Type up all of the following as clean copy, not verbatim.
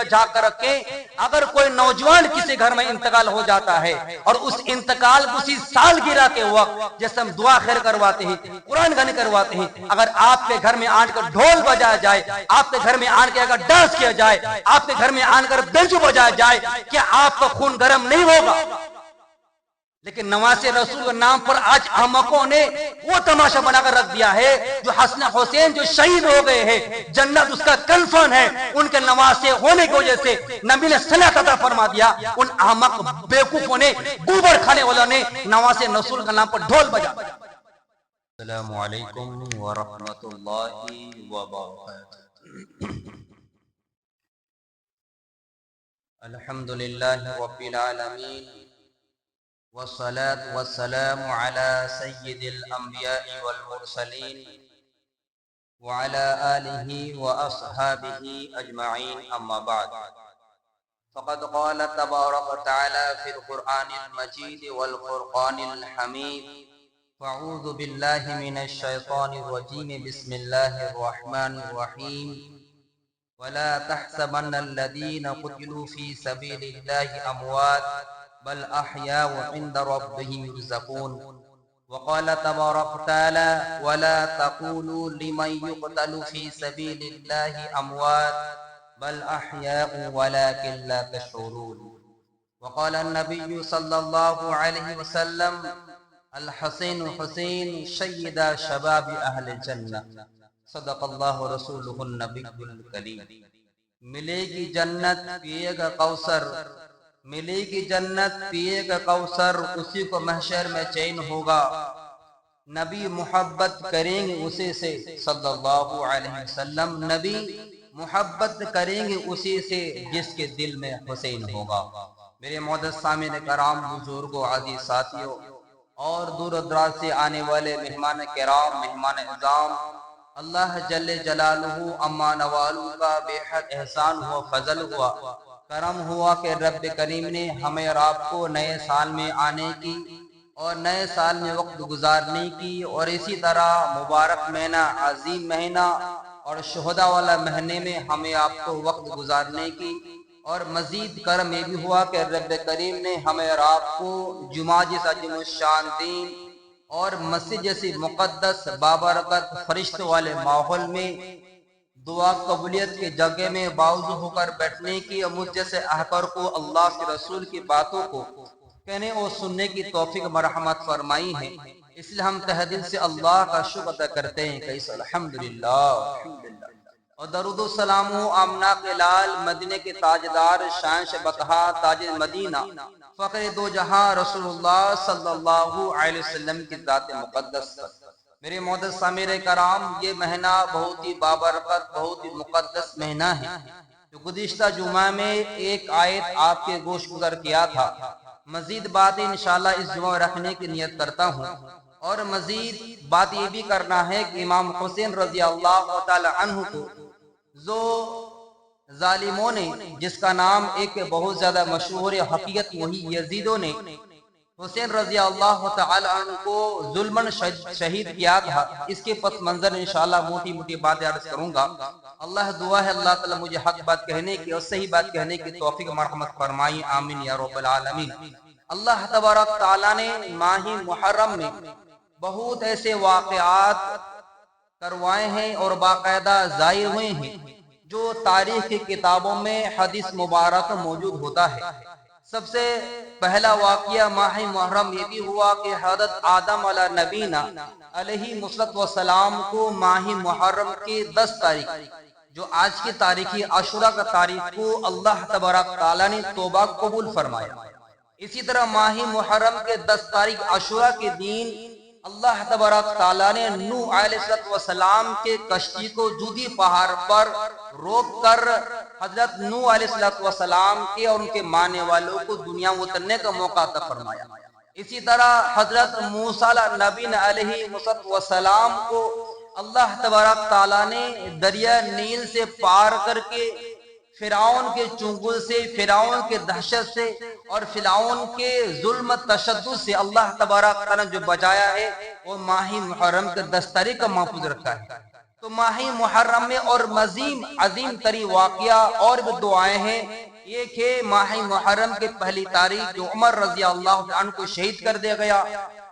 نگاہ جھانک کر رکھیں، اگر کوئی نوجوان کسی گھر میں انتقال ہو جاتا ہے اور اس انتقال اسی سالگرہ کے وقت جیسے ہم دعا خیر کرواتے ہیں، قرآن گھنی کرواتے ہیں، اگر آپ کے گھر میں آن کر ڈھول بجایا جائے، آپ کے گھر میں آن کے اگر ڈانس کیا جائے، آپ کے گھر میں آن کر بینجو بجایا جائے، کیا آپ کا خون گرم نہیں ہوگا؟ لیکن نواسے رسول کے نام پر آج احمقوں نے وہ تماشا بنا کر رکھ دیا ہے، جو حسن حسین جو شہید ہو گئے ہیں، جنت اس کا کنفرم ہے، ان کے نواسے ہونے کی وجہ سے نبی نے صلاۃ عطا فرما دیا۔ ان احمق بیوقوفوں نے، گوبر کھانے والوں نے نواسے رسول کے نام پر ڈھول بجا۔ السلام علیکم ورحمۃ اللہ وبرکاتہ۔ الحمدللہ رب العالمین، والصلاة والسلام على سيد الأنبياء والمرسلين وعلى آله وأصحابه أجمعين، أما بعد، فقد قال تبارك وتعالى في القرآن المجيد والفرقان الحميد: فأعوذ بالله من الشيطان الرجيم، بسم الله الرحمن الرحيم: ولا تحسبن الذين قتلوا في سبيل الله أموات بل أحياء عند ربهم يرزقون۔ وقال تبارك وتعالى: ولا تقولوا لمن يقتل في سبيل الله أموات بل أحياء ولكن لا تشعرون۔ وقال النبي صلى الله عليه وسلم: الحسين حسين سيد شباب أهل الجنة، صدق اللہ رسولہ النبی الکریم۔ ملے گی جنت پیے گا کوثر، ملے گی جنت پیے گا کوثر، اسی کو محشر میں چین ہوگا، نبی محبت کریں گے اسی سے، صلی اللہ علیہ وسلم، نبی محبت کریں گے اسی سے جس کے دل میں حسین ہوگا۔ میرے معزز سامعین کرام، بزرگوں، عزیز ساتھیوں اور دور و دراز سے آنے والے مہمان کرام، مہمان اعظام، اللہ جل جلالہ اما نوالو کا بے حد احسان ہوا، فضل ہوا، کرم ہوا کہ رب کریم نے ہمیں اور آپ کو نئے سال میں آنے کی اور نئے سال میں وقت گزارنے کی، اور اسی طرح مبارک مہینہ، عظیم مہینہ اور شہداء والا مہینے میں ہمیں آپ کو وقت گزارنے کی، اور مزید کرم یہ بھی ہوا کہ رب کریم نے ہمیں اور آپ کو جمعہ جیسا عظیم الشان دین اور مسجد جیسی مقدس بابرکت فرشتوں والے ماحول میں دعا قبولیت کی جگہ میں باوضو ہو کر بیٹھنے کی، اور مجھ جیسے احقر کو اللہ کے رسول کی باتوں کو کہنے اور سننے کی توفیق مرحمت فرمائی ہے۔ اس لیے ہم تہ دل سے اللہ کا شکر ادا کرتے ہیں کہ الحمدللہ۔ اور درود و سلام ہو آمنہ کے لال، مدینہ کے تاجدار، شان بطحا، تاج مدینہ، فخر دو جہاں، رسول اللہ صلی اللہ علیہ وسلم کی ذات مقدس پر۔ میرے معزز سامعین کرام، یہ مہینہ بہت ہی بابرکت، بہت ہی مقدس مہینہ ہے، جو گزشتہ جمعہ میں ایک آیت آپ کے گوش گزر کیا تھا۔ مزید باتیں انشاءاللہ اس جمعہ رکھنے کی نیت کرتا ہوں، اور مزید بات یہ بھی کرنا ہے کہ امام حسین رضی اللہ تعالی عنہ کو جو ظالموں نے، جس کا نام ایک بہت زیادہ مشہور حقیقت وہی یزیدوں نے حسین رضی اللہ تعالی عنہ کو ظلماً شہید کیا تھا، اس کے پس منظر انشاءاللہ موٹی موٹی باتیں عرض کروں گا۔ اللہ دعا ہے اللہ تعالی مجھے حق بات کہنے کی اور صحیح بات کہنے کی توفیق مرحمت فرمائی، آمین یا رب العالمین۔ اللہ تبارک تعالیٰ نے ماہ محرم میں بہت ایسے واقعات کروائے ہیں اور باقاعدہ ظاہر ہوئے ہیں جو تاریخ کی کتابوں میں حدیث مبارک موجود ہوتا ہے۔ سب سے پہلا واقعہ ماہ محرم یہ بھی ہوا کہ حضرت آدم علیہ نبینا علیہ الصلوۃ والسلام کو ماہ محرم کی 10 تاریخ، جو آج کی تاریخ عاشوراء کا تاریخ کو اللہ تبارک تعالیٰ نے توبہ قبول فرمایا۔ اسی طرح ماہ محرم کے 10 تاریخ عاشوراء کے دن اللہ تبارک تعالیٰ نے نوح علیہ السلام کے کشتی کو جودی پہاڑ پر روک کر حضرت نوح علیہ السلام کے اور ان کے ماننے والوں کو دنیا اترنے کا موقع عطا فرمایا۔ اسی طرح حضرت موسیٰ نبی علیہ السلام کو اللہ تبارک تعالیٰ نے دریا نیل سے پار کر کے فرعون کے چنگل سے، فرعون کے دہشت سے اور فرعون کے ظلم تشدد سے اللہ تبارک تعالیٰ نے جو بچایا ہے، وہ ماہ محرم کے 10 تاریخ کا محفوظ رکھا ہے۔ تو ماہ محرم میں اور مزید عظیم تری واقعہ اور بھی دعائیں ہیں. ایک ہے ماہ محرم کے پہلی تاریخ جو عمر رضی اللہ عنہ کو شہید کر دیا گیا،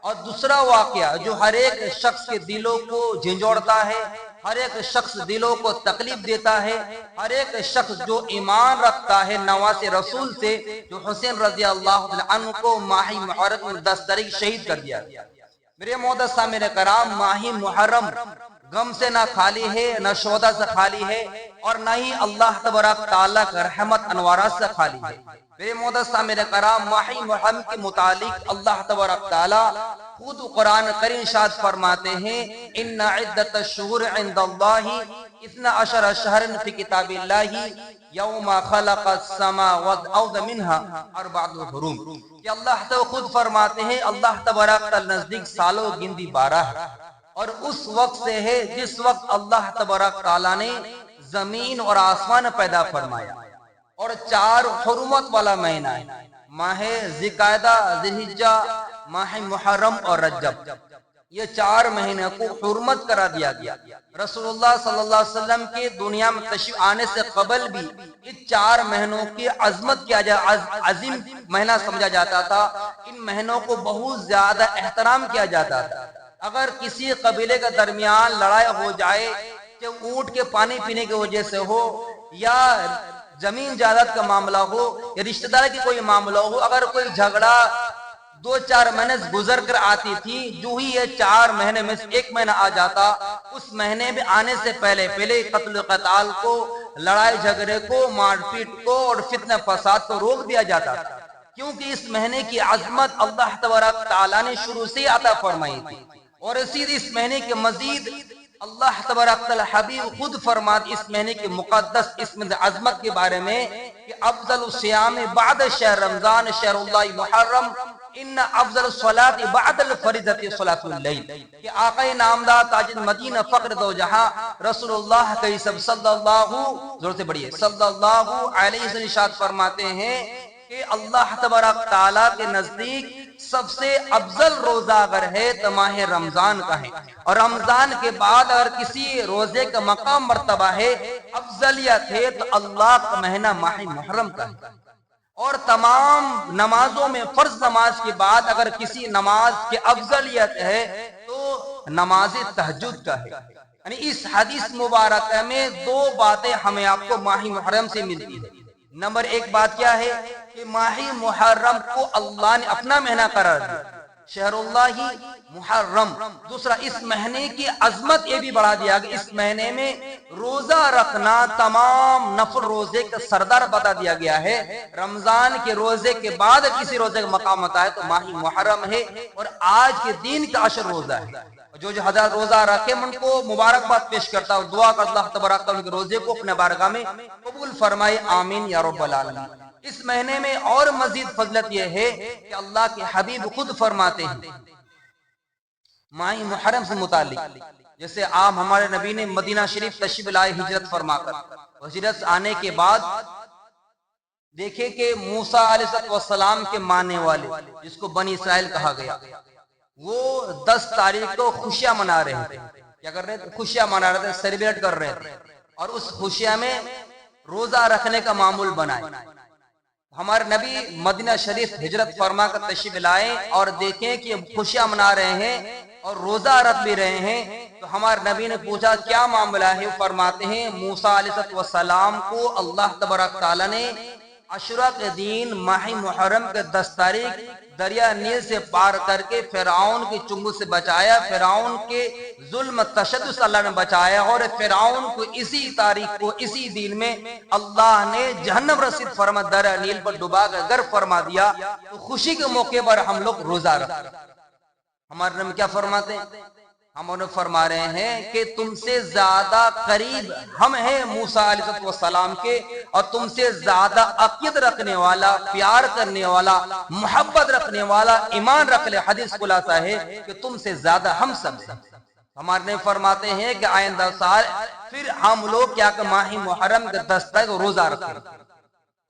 اور دوسرا واقعہ جو ہر ایک شخص کے دلوں کو جھنجھوڑتا ہے، ہر ایک شخص دلوں کو تکلیف دیتا ہے، ہر ایک شخص جو ایمان رکھتا ہے نواز رسول سے، جو حسین رضی اللہ عنہ کو ماہ محرم میں 10 تاریخ شہید کر دیا. میرے معزز سامعین کرام، ماہ محرم غم سے نہ خالی ہے، نہ شہداء سے خالی ہے، اور نہ ہی اللہ تبارک تعالیٰ کا رحمت انوارات سے خالی ہے. میرے معزز سامعین کرام، ماہ محرم کے متعلق اللہ تبارک تعالیٰ خود قرآن کریم ارشاد فرماتے ہیں، ان عدت الشہور عند اللہ 12 شہرا فی کتاب اللہ یوم خلق السماوات والارض منها 4 حرم. کہ اللہ تو خود فرماتے ہیں اللہ تبارک تعالیٰ نزدیک سالوں گنتی 12 ہے، اور اس وقت سے ہے جس وقت اللہ تبارک تعالیٰ نے زمین اور آسمان پیدا فرمایا. اور 4 حرمت والا مہینہ ہے، ماہ ذوالقعدہ، ذوالحجہ، ماہ محرم اور رجب. یہ 4 مہینے کو حرمت کرا دیا گیا. رسول اللہ صلی اللہ علیہ وسلم کے دنیا میں تشریف آنے سے قبل بھی ان 4 مہینوں کی عظمت کیا عظیم مہینہ سمجھا جاتا تھا. ان مہینوں کو بہت زیادہ احترام کیا جاتا تھا. اگر کسی قبیلے کے درمیان لڑائی ہو جائے کہ اونٹ کے پانی پینے کی وجہ سے ہو، یا زمین جائیداد کا معاملہ ہو، یا رشتہ دار کی کوئی معاملہ ہو، اگر کوئی جھگڑا 2-4 مہینے گزر کر آتی تھی، جو ہی یہ 4 مہینے میں سے 1 مہینہ آ جاتا، اس مہینے میں آنے سے پہلے قتل و قتال کو، لڑائی جھگڑے کو، مار پیٹ کو اور فتنہ فساد کو روک دیا جاتا تھا. کیونکہ اس مہینے کی عظمت اللہ تبارک تعالیٰ نے شروع سے عطا فرمائی تھی. اور اس مہینے کے مزید اللہ تبارک تعالیٰ حبیب خود فرماتے اس مہینے کے مقدس اس میں عظمت کے بارے میں کہ افضل الصیام بعد شہر رمضان شہر اللہ محرم، ان افضل الصلاۃ بعد الفریضۃ صلاۃ اللیل. کہ آقا نامدار تاج مدینہ فخر دو جہاں رسول اللہ کے صلی اللہ زور سے بڑھیے صلی اللہ علیہ وسلم ارشاد فرماتے ہیں کہ اللہ تبارک تعالیٰ کے نزدیک سب سے افضل روزہ اگر ہے تو ماہ رمضان کا ہے، اور رمضان کے بعد اگر کسی روزے کا مقام مرتبہ ہے، افضلیت ہے، تو اللہ کا مہینہ ماہ محرم کا ہے. اور تمام نمازوں میں فرض نماز کے بعد اگر کسی نماز کی افضلیت ہے تو نماز تہجد کا ہے. یعنی اس حدیث مبارکہ میں 2 باتیں ہمیں آپ کو ماہ محرم سے ملتی ہے. نمبر 1 بات کیا ہے کہ ماہ محرم کو اللہ نے اپنا مہینہ قرار دیا، شہر اللہ محرم. دوسرا، اس مہینے کی عظمت یہ بھی بڑھا دیا کہ اس مہینے میں روزہ رکھنا تمام نفل روزے کا سردار بتا دیا گیا ہے. رمضان کے روزے کے بعد کسی روزے کا مقام ہوتا ہے تو ماہ محرم ہے، اور آج کے دین کا 10 روزہ ہے. جو حضرات روزہ رکھے ان کو مبارکباد پیش کرتا ہوں، دعا کر اللہ تبارک تعالیٰ کے روزے کو اپنے بارگاہ میں قبول فرمائے، آمین یا رب العالمین. اس مہینے میں اور مزید فضلت یہ ہے کہ اللہ کے حبیب خود فرماتے ہیں ماہ محرم سے متعلق، جیسے عام ہمارے نبی نے مدینہ شریف تشریف لائے ہجرت فرما کر، ہجرت آنے کے بعد دیکھے کہ موسیٰ علیہ السلام کے ماننے والے جس کو بنی اسرائیل کہا گیا، وہ 10 تاریخ کو خوشیاں منا رہے تھے. کیا کر رہے تھے؟ خوشیاں منا رہے تھے، سیلیبریٹ کر رہے تھے، اور اس خوشیاں میں روزہ رکھنے کا معمول بنائے. ہمارے نبی مدینہ شریف ہجرت فرما کر تشریف لائے اور دیکھیں کہ خوشیاں منا رہے ہیں اور روزہ رکھ بھی رہے ہیں. تو ہمارے نبی نے پوچھا کیا معاملہ ہے؟ فرماتے ہیں موسیٰ علیہ السلام کو اللہ تبارک تعالیٰ نے عاشورہ کے دن ماہ محرم کے 10 تاریخ دریا نیل سے پار کر کے فرعون کی چنگل سے بچایا، فرعون کے ظلم تشدد سے اللہ نے بچایا، اور فرعون کو اسی تاریخ کو اسی دن میں اللہ نے جہنم رسید فرما دریا نیل پر ڈبا کر غرق فرما دیا. تو خوشی کے موقع پر ہم لوگ روزہ رکھتے. ہمارے نبی کیا فرماتے ہیں؟ ہم انہیں فرما رہے ہیں کہ تم سے زیادہ قریب ہم ہیں موسیٰ علیہ السلام کے، اور تم سے زیادہ عقیدت رکھنے والا، پیار کرنے والا، محبت رکھنے والا، ایمان رکھ لے. حدیث خلاصہ ہے کہ تم سے زیادہ ہم سب ہیں. ہمارے نبی فرماتے ہیں کہ آئندہ سال پھر ہم لوگ کیا کہ ماہ محرم کے 10 تاریخ روزہ رکھیں.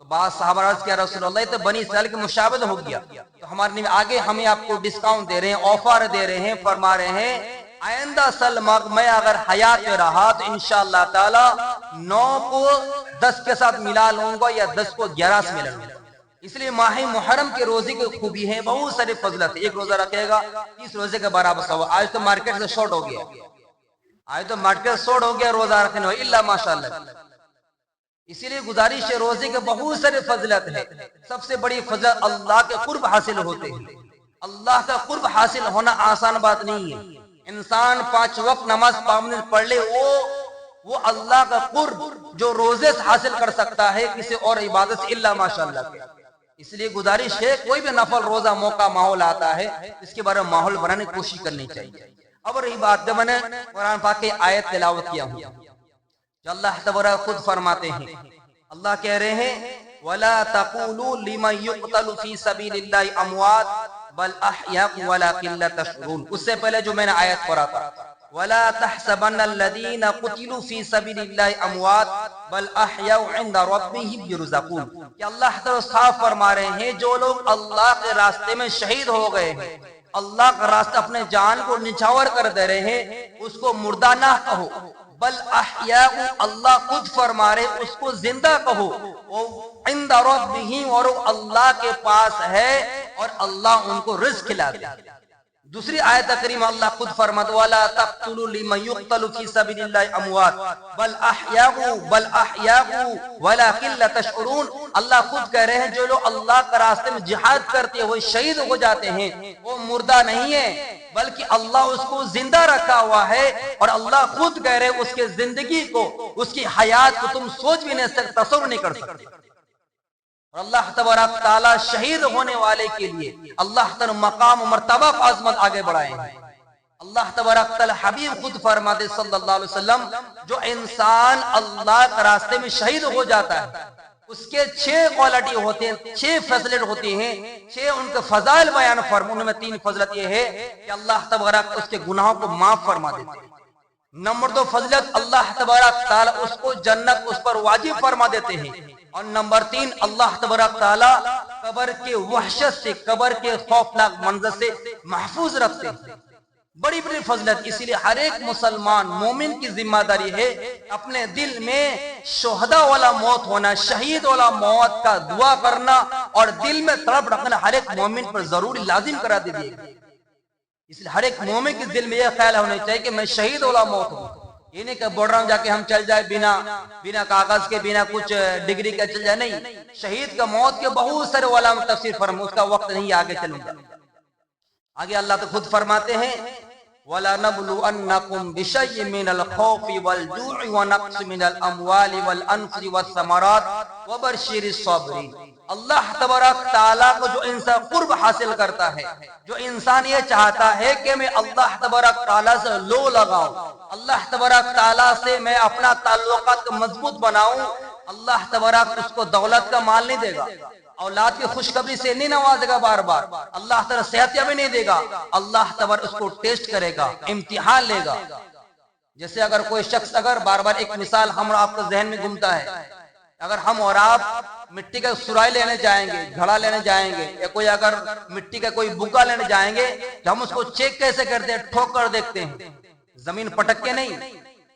تو بعض صحابہ عرض کیا رسول اللہ تو بنی اسرائیل کے مشابہت ہو گیا. تو ہمارے نبی آگے ہمیں آپ کو ڈسکاؤنٹ دے رہے ہیں، آفر دے رہے ہیں، فرما رہے ہیں آئندہ سال میں اگر حیات میں رہا تو انشاءاللہ تعالی 9 کو 10 کے ساتھ ملا لوں گا یا 10 کو 11 سے ملا لوں گا. اس لیے ماہ محرم کے روزے کی خوبی ہے، بہت سارے فضلت ہے. ایک روزہ رکھے گا 30 روزے کے برابر ثواب. آج تو مارکیٹ سے شارٹ ہو گیا، آج تو مارکیٹ شارٹ ہو گیا روزہ رکھنے میں الا ماشاءاللہ. اسی لیے گزارش ہے، روزے کے بہت سارے فضلت ہے. سب سے بڑی فضلت اللہ کے قرب حاصل ہوتے ہیں. اللہ کا قرب حاصل ہونا آسان بات نہیں ہے. انسان 5 وقت نماز پابند پڑھ لے، وہ اللہ کا قرب جو روزے سے حاصل کر سکتا ہے کسی اور عبادت سے الا ماشاءاللہ. اس لیے گزارش ہے، کوئی بھی نفل روزہ موقع ماحول آتا ہے اس کے بارے میں ماحول بنانے کی کوشش کرنی چاہیے. اب رہی بات جب میں نے قرآن پاک کی آیت تلاوت کیا ہوں جو اللہ تبارک خود فرماتے ہیں، اللہ کہہ رہے ہیں وَلَا تَقُولُوا لِمَنْ يُقْتَلُ فِي سَبِيلِ اللَّهِ أَمْوَاتٌ بَلْ أَحْيَاءٌ وَلَكِنْ لَا تَشْعُرُونَ. اس سے پہلے جو میں نے آیت پڑھا تھا وَلَا تَحْسَبَنَّ الَّذِينَ قُتِلُوا فِي سَبِيلِ اللَّهِ أَمْوَاتٌ بَلْ أَحْيَاءٌ عِنْدَ رَبِّهِمْ يُرْزَقُونَ. کہ اللہ تعالیٰ صاف فرما رہے ہیں جو لوگ اللہ کے راستے میں شہید ہو گئے ہیں، اللہ کا راستہ اپنے جان کو نچھاور کر دے رہے ہیں، اس کو مردہ نہ کہو، بل احیاء اللہ خود فرما رہے اس کو زندہ کہو. عند ربہم، اور اللہ کے پاس ہے اور اللہ ان کو رزق کھلاتا ہے. دوسری آیت کریمہ اللہ خود فرماتا وَلَا تَقْتُلُوا لِمَنْ يُقْتَلُ فِي سَبِيلِ اللَّهِ أَمْوَاتٌ بَلْ أَحْيَاءٌ وَلَكِنْ لَا تَشْعُرُونَ. اللہ خود کہہ رہے ہیں جو لوگ اللہ کے راستے میں جہاد کرتے ہوئے شہید ہو جاتے ہیں وہ مردہ نہیں ہے بلکہ اللہ اس کو زندہ رکھا ہوا ہے. اور اللہ خود کہہ رہے ہیں اس کے زندگی کو، اس کی حیات کو تم سوچ بھی نہیں سکتے، تصور نہیں کر سکتے. اور اللہ تبارک تعالیٰ شہید ہونے والے کے لیے اللہ تعالیٰ مقام و مرتبہ کو عظمت آگے بڑھائے ہیں. اللہ تبارک تعالیٰ حبیب خود فرماتے صلی اللہ علیہ وسلم جو انسان اللہ کے راستے میں شہید ہو جاتا ہے اس کے 6 کوالٹی ہوتے ہیں، 6 فضلت ہوتے ہیں، 6 ان کے فضائل بیان فرمانے. ان میں 3 فضلت یہ ہے کہ اللہ تبارک اس کے گناہوں کو معاف فرما دیتے ہیں. نمبر 2 فضلت اللہ تبارک تعالیٰ اس کو جنت اس پر واجب فرما دیتے ہیں. اور نمبر 3 اللہ تبارک تعالیٰ قبر کے وحشت سے، قبر کے خوفناک منظر سے محفوظ رکھتے ہیں. بڑی بڑی فضلت. اسی لیے ہر ایک مسلمان مومن کی ذمہ داری ہے اپنے دل میں شہداء والا موت ہونا، شہید والا موت کا دعا کرنا اور دل میں تڑپ رکھنا ہر ایک مومن پر ضروری لازم کرا دے دیے. اس لیے ہر ایک مومن کے دل میں یہ خیال ہونا چاہیے کہ میں شہید والا موت ہوں. یہ نہیں کہ بورڈ جا کے ہم چل جائے بنا کاغذ کے، بنا کچھ ڈگری کے چل جائے. نہیں، شہید کا موت کے بہت سارے علماء تفسیر فرمائے، اس کا وقت نہیں، آگے چلوں گا. آگے اللہ تو خود فرماتے ہیں وَلَنَبْلُوَنَّكُمْ بِشَيْءٍ مِّنَ الْخَوْفِ وَالْجُوعِ وَنَقْصٍ مِّنَ الْأَمْوَالِ وَالْأَنفُسِ وَالثَّمَرَاتِ وَبَشِّرِ الصَّابِرِينَ. اللہ تبارک تعالیٰ کو جو انسان قرب حاصل کرتا ہے، جو انسان یہ چاہتا ہے کہ میں اللہ تبارک تعالیٰ سے لو لگاؤں، اللہ تبارک تعالیٰ سے میں اپنا تعلقات کو مضبوط بناؤں، اللہ تبارک اس کو دولت کا مال نہیں دے گا، اولاد کی خوشخبری سے نہیں نوازے گا، بار بار اللہ تعالیٰ صحت بھی نہیں دے گا. اللہ تبارک اس کو ٹیسٹ کرے گا، امتحان لے گا. جیسے اگر کوئی شخص اگر بار بار، ایک مثال ہم آپ کو ذہن میں گھومتا ہے، اگر ہم اور آپ مٹی کا سرائی لینے جائیں گے، گھڑا لینے جائیں گے، یا کوئی اگر مٹی کا کوئی بگا لینے جائیں گے تو ہم اس کو چیک کیسے کرتے ہیں؟ ٹھوک کر دیکھتے ہیں، زمین پٹک کے نہیں،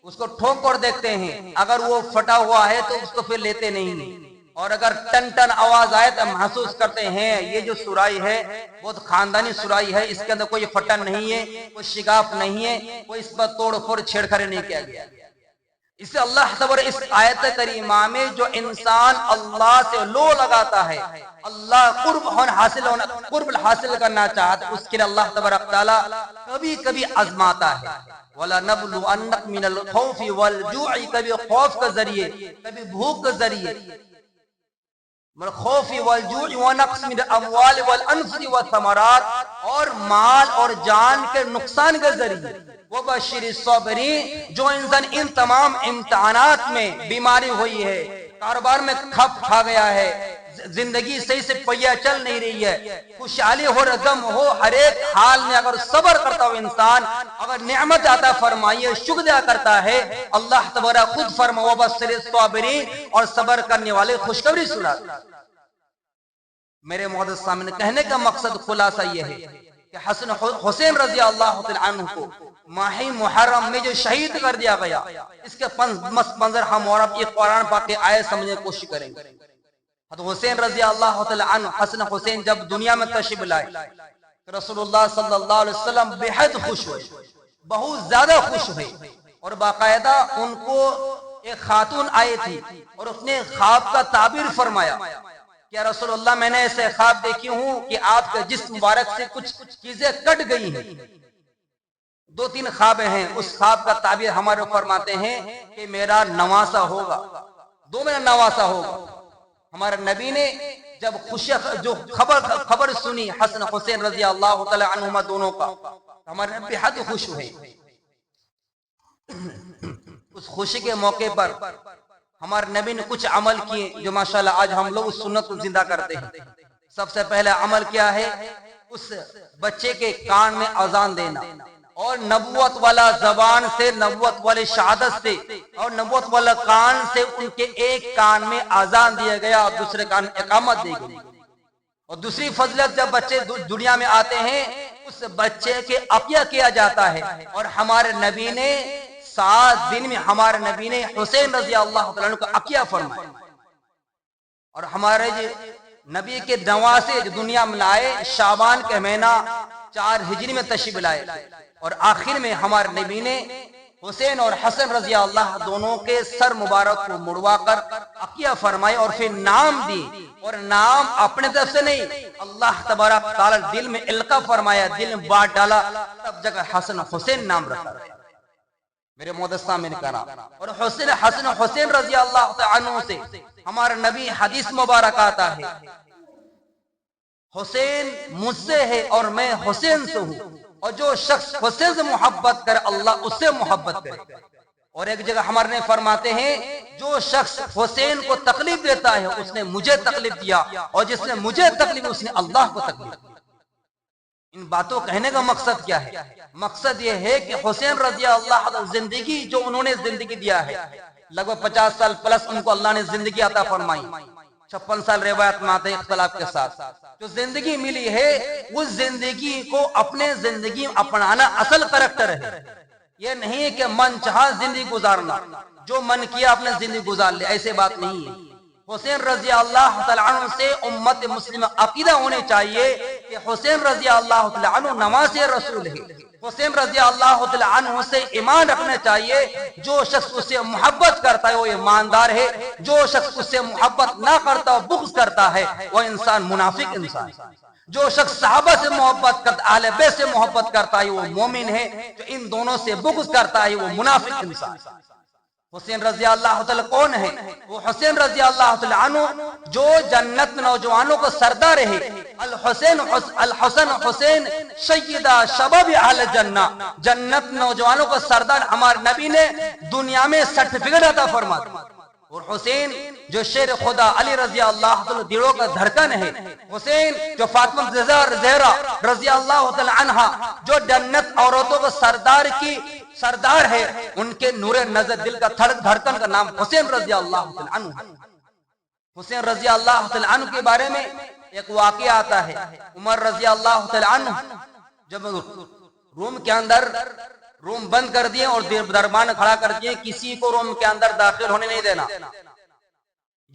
اس کو ٹھوک کر دیکھتے ہیں. اگر وہ پھٹا ہوا ہے تو اس کو پھر لیتے نہیں، اور اگر ٹن ٹن آواز آئے تو محسوس کرتے ہیں یہ جو سرائی ہے بہت خاندانی سرائی ہے، اس کے اندر کوئی پھٹن نہیں ہے، کوئی شگاف نہیں ہے، کوئی اس پر توڑ پھوڑ چھیڑکھانی نہیں کیا گیا. اس سے اللہ تبارک اس آیت کریمہ میں جو انسان اللہ سے لو لگاتا ہے، اللہ قرب حاصل کرنا چاہتا ہے، اس کے لیے اللہ تبارک تعالیٰ کبھی کبھی آزماتا ہے. وَلَنَبْلُوَنَّكُم مِّنَ الْخَوْفِ وَالْجُوعِ، کبھی خوف کے ذریعے، کبھی بھوک کے ذریعے، خوف والجوع ونقص من الاموال والانفس والثمرات، اور مال اور جان کے نقصان کے ذریعے. وبشر الصابرین، جو انسان ان تمام امتحانات میں، بیماری ہوئی ہے، کاروبار میں کھپ کھا گیا ہے، زندگی صحیح سے پہیا چل نہیں رہی ہے، خوشحالی ہو غم ہو، ہر ایک حال میں اگر صبر کرتا ہو انسان، اگر نعمت عطا فرمائیے شکریہ کرتا ہے، اللہ تبارک خود فرمایا وبشر الصابرین، اور صبر کرنے والے خوشخبری سناتا. میرے معزز سامنے کہنے کا مقصد خلاصہ یہ ہے کہ کہ حسن حسین رضی اللہ تعالیٰ عنہ کو ماہ محرم میں جو شہید کر دیا گیا، اس کے منظر ہم اور آپ یہ قرآن پاک کی آیت سمجھنے کی کوشش کریں گے۔ حضرت حسین رضی اللہ تعالیٰ عنہ، حسن حسین جب دنیا میں تشریف لائے، رسول اللہ صلی اللہ علیہ وسلم بے حد خوش ہوئے، بہت زیادہ خوش ہوئے، اور باقاعدہ ان کو ایک خاتون آئی تھی اور اس نے خواب کا تعبیر فرمایا کہ رسول اللہ میں نے ایسے خواب دیکھی ہوں کہ آپ کے جسم مبارک سے کچھ چیزیں کٹ گئی ہیں۔ 2-3 خواب ہیں، اس خواب کا تعبیر ہمارے فرماتے ہیں کہ میرا نواسا ہوگا، میرا نواسا ہوگا۔ ہمارے نبی نے جب جو خبر سنی حسن حسین رضی اللہ تعالی عنہما دونوں کا، ہمارے نبی بے حد خوش ہوئے۔ اس خوشی کے موقع پر ہمارے نبی نے کچھ عمل کیے جو ماشاءاللہ آج ہم لوگ اس سنت کو زندہ کرتے ہیں۔ سب سے پہلا عمل کیا ہے؟ اس بچے کے کان میں اذان دینا، اور نبوت والا زبان سے، نبوت والی شہادت سے اور نبوت والا کان سے ان کے ایک کان میں اذان دیا گیا اور دوسرے کان اقامت دی گئی۔ اور دوسری فضیلت، جب بچے دنیا میں آتے ہیں اس بچے کے عقیقہ کیا جاتا ہے، اور ہمارے نبی نے 7 دن میں ہمارے نبی نے حسین رضی اللہ تعالیٰ عنہ کا عقیقہ فرمایا۔ اور ہمارے نبی کے نواسے جو دنیا میں لائے، شعبان کے مہینہ 4 ہجری میں تشریف لائے، اور آخر میں ہمارے نبی نے حسین اور حسن رضی اللہ دونوں کے سر مبارک کو مڑوا کر عقیقہ فرمائے، اور پھر نام دی، اور نام اپنے طرف سے نہیں، اللہ تبارک تعالی دل میں القا فرمایا، دل میں بات ڈالا، تب جگہ حسن حسین نام رکھا گیا۔ میرے مودستہ میں نے کہا، اور حسن حسین رضی اللہ تعالی عنہ سے ہمارا نبی حدیث مبارک آتا ہے، حسین مجھ سے ہے اور میں حسین سے ہوں، اور جو شخص حسین سے محبت کرے اللہ اس سے محبت کرے۔ اور ایک جگہ ہمارے نے فرماتے ہیں، جو شخص حسین کو تکلیف دیتا ہے اس نے مجھے تکلیف دیا، اور جس نے مجھے تکلیف اس نے اللہ کو تکلیف دی۔ ان باتوں کہنے کا مقصد کیا ہے؟ مقصد یہ ہے کہ حسین رضی اللہ عنہ زندگی جو انہوں نے زندگی دیا ہے، لگ بھگ 50 سال پلس ان کو اللہ نے زندگی عطا فرمائی، 56 سال روایت میں آتے ہیں اختلاف کے ساتھ، جو زندگی ملی ہے اس زندگی کو اپنے زندگی میں اپنانا اصل کریکٹر ہے۔ یہ نہیں ہے کہ من چاہا زندگی گزارنا، جو من کیا اپنے زندگی گزار لے، ایسے بات نہیں ہے۔ حسین رضی اللہ تعالیٰ عنہ سے امت مسلمہ عقیدہ ہونے چاہیے کہ حسین رضی اللہ تعالیٰ عنہ نواسے رسول ہے۔ حسین رضی اللہ تعالیٰ عنہ سے ایمان رکھنا چاہیے، جو شخص اس سے محبت کرتا ہے وہ ایماندار ہے، جو شخص اس سے محبت نہ کرتا بغض کرتا ہے وہ انسان منافق انسان، جو شخص صحابہ سے محبت کرتا، اہل بیت سے محبت کرتا ہے وہ مومن ہے، جو ان دونوں سے بغض کرتا ہے وہ منافق انسان۔ حسین رضی اللہ تعالیٰ کون ہے؟ وہ حسین رضی اللہ تعالیٰ عنہ جو جنت میں نوجوانوں کو سردار ہے، الحسن حسین سیدہ شباب اہل جنہ، جنت نوجوانوں کو سردار ہمارے نبی نے دنیا میں سرٹیفکیٹ عطا فرما دیا۔ اور حسین جو شیر خدا علی رضی اللہ تعالیٰ دلوں کا دھڑکن ہے، حسین جو فاطمہ زہرا رضی اللہ تعالیٰ عنہ جو جنت عورتوں کو سردار ہے، ان کے نور نظر دل کا دھڑکن کا نام حسین رضی اللہ تعالیٰ عنہ۔ حسین رضی اللہ تعالیٰ عنہ کے بارے میں ایک واقعہ آتا ہے، عمر رضی اللہ تعالیٰ عنہ جب روم کے اندر روم بند کر دیے اور دربان کھڑا کر دیے، کسی کو روم کے اندر داخل ہونے نہیں دینا،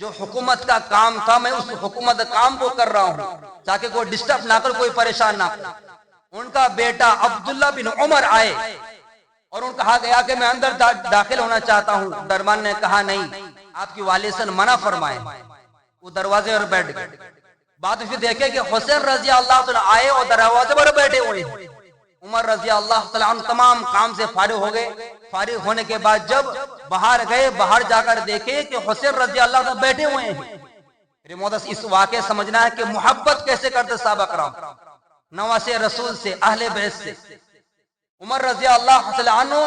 جو حکومت کا کام تھا میں اس حکومت کام کو کر رہا ہوں تاکہ کوئی ڈسٹرب نہ کر، کوئی پریشان نہ کر۔ ان کا بیٹا عبداللہ بن عمر آئے اور ان کہا گیا کہ میں اندر داخل ہونا چاہتا ہوں، دربان نے کہا نہیں، آپ کی والد سے منع فرمائے، وہ دروازے پر بیٹھ گئے۔ بعد پھر دیکھے کہ حسین رضی اللہ تعالیٰ آئے اور دروازے پر بیٹھے ہوئے ہیں۔ عمر رضی اللہ تعالیٰ عنہ تمام کام سے فارغ ہو گئے، فارغ ہونے کے بعد جب باہر گئے، باہر جا کر دیکھے کہ حسین رضی اللہ تعالیٰ بیٹھے ہوئے ہیں۔ میرے محترم اس واقعے سمجھنا ہے کہ محبت کیسے کرتے صحابہ کرام نواسے رسول سے، اہل بیت سے۔ عمر رضی اللہ تعالیٰ عنہ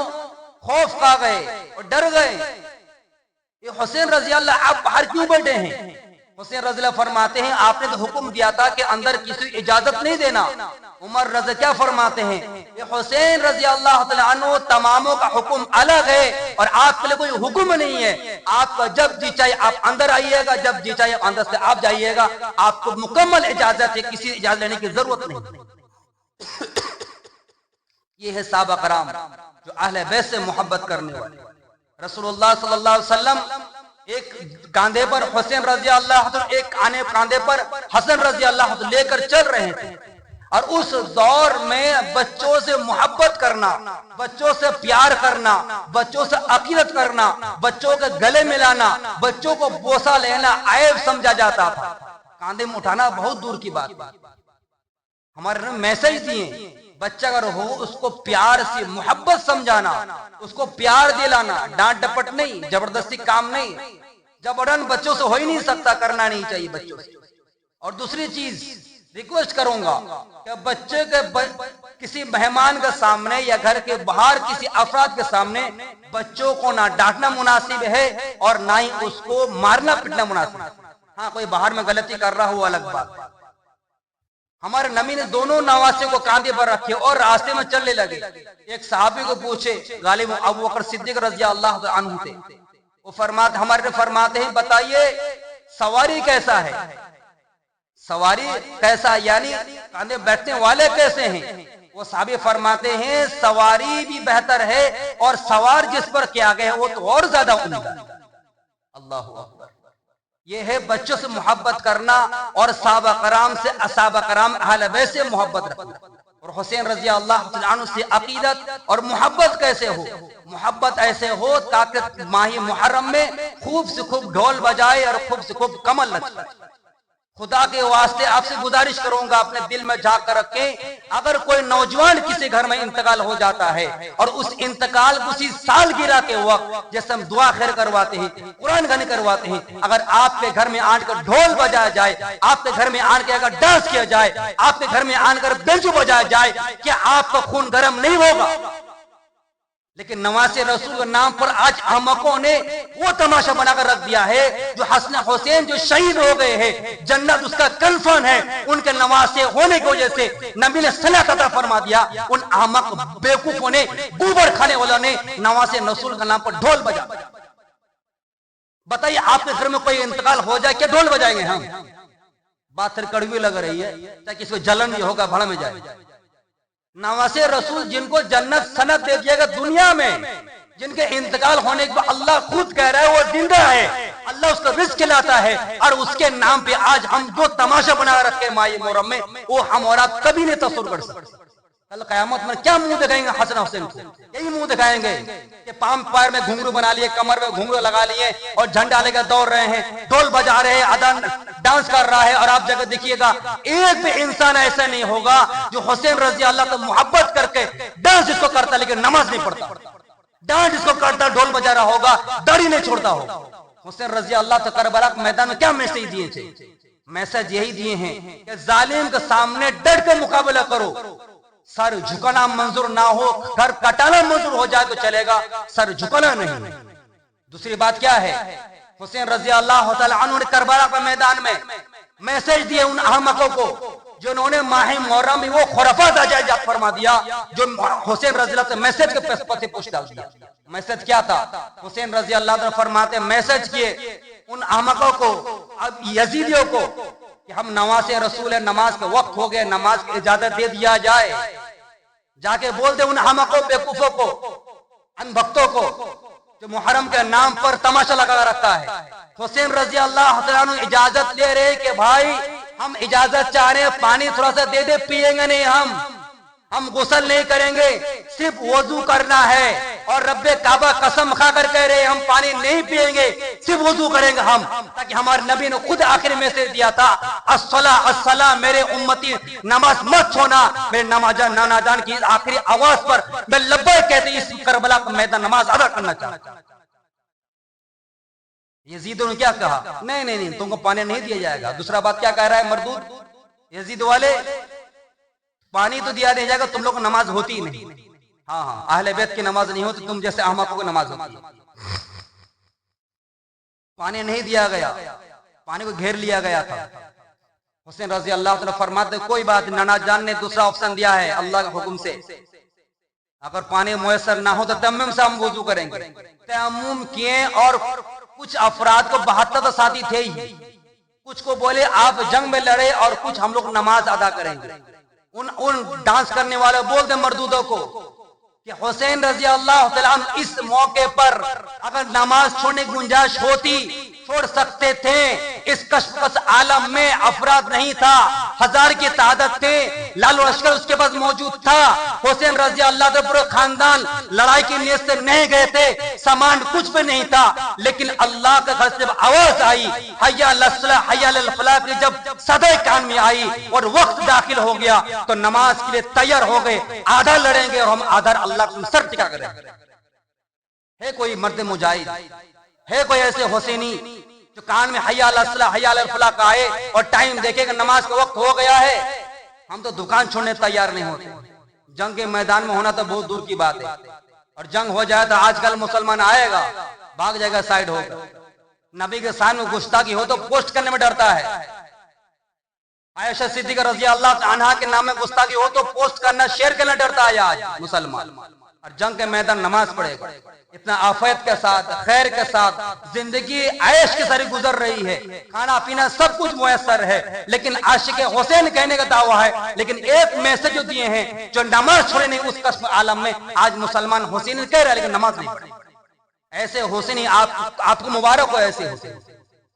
خوف کھا گئے اور ڈر گئے، یہ حسین رضی اللہ آپ باہر کیوں بیٹھے ہیں؟ حسین رضی اللہ فرماتے ہیں آپ نے تو حکم دیا تھا کہ اندر کسی اجازت نہیں دینا۔ عمر رضی کیا فرماتے ہیں، یہ حسین رضی اللہ تعالیٰ عنہ تماموں کا حکم الگ ہے اور آپ کے لیے کوئی حکم نہیں ہے، آپ کا جب جی چاہیے آپ اندر آئیے گا، جب جی چاہیے اندر سے آپ جائیے گا، آپ کو مکمل اجازت ہے، کسی اجازت لینے کی ضرورت نہیں۔ یہ ہے صحابہ کرام جو اہل بیت سے محبت کرنے والے. رسول اللہ صلی اللہ علیہ وسلم ایک کاندھے پر حسین رضی اللہ عنہ، ایک کاندھے پر حسن رضی اللہ عنہ لے کر چل رہے تھے، اور اس دور میں بچوں سے محبت کرنا، بچوں سے پیار کرنا، بچوں سے عقیدت کرنا، بچوں کے گلے ملانا، بچوں کو بوسہ لینا عیب سمجھا جاتا تھا. کاندھے میں اٹھانا بہت دور کی بات. ہمارے نے میسج دیے، بچہ اگر ہو اس کو پیار سے محبت سمجھانا، اس کو پیار دلانا، ڈانٹ ڈپٹ نہیں، زبردستی کام نہیں. جبرن بچوں سے ہو ہی نہیں سکتا، کرنا نہیں چاہیے بچوں سے. اور دوسری چیز ریکویسٹ کروں گا کہ بچے کے کسی مہمان کے سامنے یا گھر کے باہر کسی افراد کے سامنے بچوں کو نہ ڈانٹنا مناسب ہے اور نہ ہی اس کو مارنا پیٹنا مناسب ہے. ہاں کوئی باہر میں غلطی کر رہا ہو الگ بات. ہمارے نبی نے دونوں نواسے کو کاندھے پر رکھے اور راستے میں چلنے لگے. ایک صحابی کو پوچھے، غالب ابو بکر صدیق رضی اللہ عنہ تھے، وہ ہمارے فرماتے ہیں بتائیے سواری کیسا ہے، سواری کیسا، یعنی کاندھے بیٹھنے والے کیسے ہیں. وہ صحابی فرماتے ہیں سواری بھی بہتر ہے اور سوار جس پر کیا گیا وہ تو اور زیادہ عمدہ. اللہ اکبر. یہ ہے بچوں سے محبت کرنا اور صحابہ کرام سے، صحابہ کرام اہل بیت سے محبت رکھنا. اور حسین رضی اللہ عنہ سے عقیدت اور محبت کیسے ہو؟ محبت ایسے ہو تاکہ ماہ محرم میں خوب سے خوب ڈھول بجائے اور خوب سے خوب کمل نچائے. خدا کے واسطے آپ سے گزارش کروں گا اپنے دل میں جھانک کر رکھیں، اگر کوئی نوجوان کسی گھر میں انتقال ہو جاتا ہے اور اس انتقال اسی سالگرہ کے وقت جیسے ہم دعا خیر کرواتے ہیں، قرآن گھنی کرواتے ہیں، اگر آپ کے گھر میں آن کر ڈھول بجایا جائے، آپ کے گھر میں آن کے اگر ڈانس کیا جائے، آپ کے گھر میں آن کر بیجو بجایا جائے، کیا آپ کا خون گرم نہیں ہوگا؟ لیکن نواز رسول کے نام پر آج احمقوں نے وہ تماشا بنا کر رکھ دیا ہے. جو حسن حسین جو شہید ہو گئے ہیں، جنت اس کا کنفرم ہے، ان کے نواسے ہونے کی وجہ سے نبی نے صلاۃ عطا فرما دیا. ان احمق بیوقوفوں نے، گوبر کھانے والوں نے نواز رسول کے نام پر ڈھول بجا. بتائیے آپ کے گھر میں کوئی انتقال ہو جائے کیا ڈھول بجائیں گے ہم؟ بات پھر کڑوی لگ رہی ہے، چاہے کسی کو جلن بھی ہوگا بھڑ میں جائے. نواسے رسول جن کو جنت سند دے دیا گا دنیا میں، جن کے انتقال ہونے کے بعد اللہ خود کہہ رہا ہے وہ زندہ ہے، اللہ اس کا رزق کھلاتا ہے، اور اس کے نام پہ آج ہم جو تماشا بنا رکھے ماہ محرم میں، وہ ہم اور آپ کبھی نہیں تصور کر سکتے. کل قیامت میں کیا منہ دکھائیں گے حسن حسین کو؟ یہی منہ دکھائیں گے کہ پیر میں گھنگرو بنا لیے، کمر میں گھنگرو لگا لیے اور جھنڈا لے کر دوڑ رہے ہیں، ڈھول بجا رہے ہیں، اذان ڈانس کر رہا ہے. اور آپ جگہ دیکھیے گا ایک بھی انسان ایسا نہیں ہوگا جو حسین رضی اللہ کو محبت کر کے ڈانس اس کو کرتا لیکن نماز نہیں پڑھتا، ڈانس اس کو کرتا ڈھول بجا رہا ہوگا، داڑھی نہیں چھوڑتا ہوگا. حسین رضی اللہ تو کربلا کے میدان میں کیا میسج دیے تھے؟ میسج یہی دیے ہیں کہ ظالم کے سامنے ڈٹ کے مقابلہ کرو، سر جھکنا منظور نہ ہو، گھر کٹانا منظور ہو جائے تو چلے گا، سر جھکنا نہیں. دوسری بات کیا ہے؟ حسین رضی اللہ تعالی عنہ نے کربلا کے میدان میں میسج دیے ان احمقوں کو جنہوں نے ماہ محرم میں وہ خرافات ایجاد فرما دیا جو حسین رضی اللہ سے میسج کے پتے پوچھ ڈال دیا. میسج کیا تھا؟ حسین رضی اللہ عنہ فرماتے میسج کیے ان احمقوں کو، اب یزیدیوں کو، کہ ہم نواز رسول نماز کا وقت ہو گئے، نماز کی اجازت دے دیا جائے. جا کے بول دے ان احمقوں بیوقوفوں کو، ان بھکتوں کو جو محرم کے نام پر تماشا لگا رکھا ہے. حسین رضی اللہ عنہ اجازت لے رہے کہ بھائی ہم اجازت چاہ رہے ہیں، پانی تھوڑا سا دے دے، پیئیں گے نہیں، ہم غسل نہیں کریں گے، صرف وضو کرنا ہے. اور رب کعبہ قسم کھا کر کہہ رہے ہم پانی نہیں پیئیں گے، صرف وضو کریں گے ہم. تاکہ ہمارے نبی نے خود آخر میں سے دیا تھا الصلاۃ الصلاۃ، میرے امتی نماز مت چھوڑنا. میرے نانا جان کی آخری آواز پر میں لبیک کہتے اس کربلا کا میدان نماز ادا کرنا چاہتا ہوں. یزیدوں نے کیا کہا؟ نہیں تم کو پانی نہیں دیا جائے گا. دوسرا بات کیا کہہ رہا ہے مردود یزید والے؟ پانی تو دیا نہیں جائے گا، تم لوگ کو نماز ہوتی ہی نہیں. ہاں اہل بیت کی نماز نہیں ہوتی، تم جیسے احمقوں کی نماز ہوتی ہے. پانی نہیں دیا گیا، پانی کو گھیر لیا گیا تھا. حسین رضی اللہ عنہ فرماتے کوئی بات، نانا جان نے دوسرا آپشن دیا ہے اللہ کے حکم سے، اگر پانی میسر نہ ہو تو تیمم سے ہم وضو کریں گے. تیمم کیے اور کچھ افراد کو 72 ساتھی تھے ہی، کچھ کو بولے آپ جنگ میں لڑے اور کچھ ہم لوگ نماز ادا کریں گے. ان ڈانس کرنے والے بول دیں مردودوں کو کہ حسین رضی اللہ تعالیٰ عنہ اس موقع پر اگر نماز چھوڑنے کی گنجائش ہوتی چھوڑ سکتے تھے. اس کشمکش عالم میں افراد نہیں تھا, 1000 کی تعداد تھے, لالو لشکر اس کے پاس موجود تھا. حسین رضی اللہ تعالیٰ پورے خاندان لڑائی کی نیت سے نہیں گئے تھے, سامان کچھ بھی نہیں تھا, لیکن اللہ کا گھر سے جب آواز آئی حی علی الصلاۃ حی علی الفلاح کی, جب صدائے کان میں آئی اور وقت داخل ہو گیا تو نماز کے لیے تیار ہو گئے. آدھا لڑیں گے اور ہم آدھا اللہ کو سر ٹکا کریں. ہے کوئی مرد مجاہد, ہے کوئی ایسے حسینی جو کان میں حی علی الصلاۃ حی علی الفلاح کا آئے اور ٹائم دیکھے کہ نماز کا وقت ہو گیا ہے؟ ہم تو دکان چھوڑنے تیار نہیں ہوتے. جنگ کے میدان میں ہونا تو بہت دور کی بات ہے, اور جنگ ہو جائے تو آج کل مسلمان آئے گا بھاگ جائے گا سائڈ ہو کر. نبی کے سامنے گستاخی ہو تو پوسٹ کرنے میں ڈرتا ہے. عائشہ صدیقہ رضی اللہ عنہا کے نام میں گستاخی ہو تو پوسٹ کرنا شیئر کرنا ڈرتا ہے آج مسلمان. اور جنگ کے میدان نماز پڑھے گا. اتنا آفیت کے ساتھ خیر کے ساتھ زندگی عیش کے ساری گزر رہی ہے, کھانا پینا سب کچھ میسر ہے, لیکن عاشق حسین کہنے کا دعویٰ ہے. لیکن ایک میسج جو دیے ہیں جو نماز چھوڑے نہیں اس قسم عالم میں, آج مسلمان حسین کہہ رہا ہے لیکن نماز نہیں پڑھے. ایسے حسینی آپ کو مبارک ہو. ایسے حسین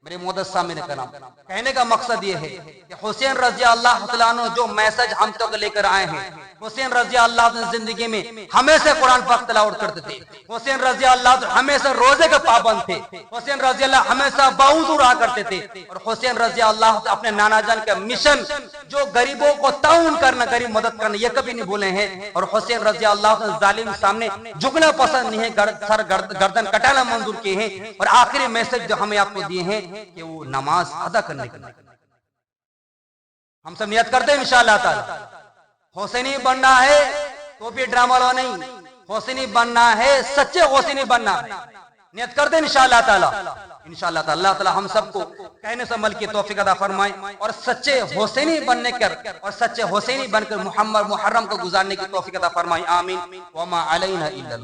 میرے محدث سامنے کرام, کہنے کا مقصد یہ ہے کہ حسین رضی اللہ تعالیٰ عنہ جو میسج ہم تک لے کر آئے ہیں, حسین رضی اللہ عنہ زندگی میں ہمیشہ قرآن پاک تلاوت کرتے تھے. حسین رضی اللہ عنہ ہمیشہ روزے کے پابند تھے. حسین رضی اللہ ہمیشہ باوضو رہا کرتے تھے. اور حسین رضی اللہ عنہ اپنے نانا جان کا مشن جو غریبوں کو تعاون کرنا, غریب مدد کرنا, یہ کبھی نہیں بھولے ہیں. اور حسین رضی اللہ عنہ ظالم سامنے جھکنا پسند نہیں ہے, سر گردن کٹانا منظور کیے ہیں. اور آخری میسج جو ہمیں آپ کو دیے ہیں کہ وہ نماز ادا کرنے کا. ہم سب نیت کرتے ہیں انشاءاللہ تعالی حسینی بننا ہے تو بھی ڈرامہ والا نہیں, حسینی بننا ہے, سچے حسینی بننا ہے. نیت کرتے ہیں انشاءاللہ تعالی. انشاءاللہ تعالی اللہ تعالی ہم سب کو کہنے سے عمل کی توفیق عطا فرمائے اور سچے حسینی بننے کر اور سچے حسینی بن کر محرم کو گزارنے کی توفیق عطا فرمائے. آمین. وما علینا الا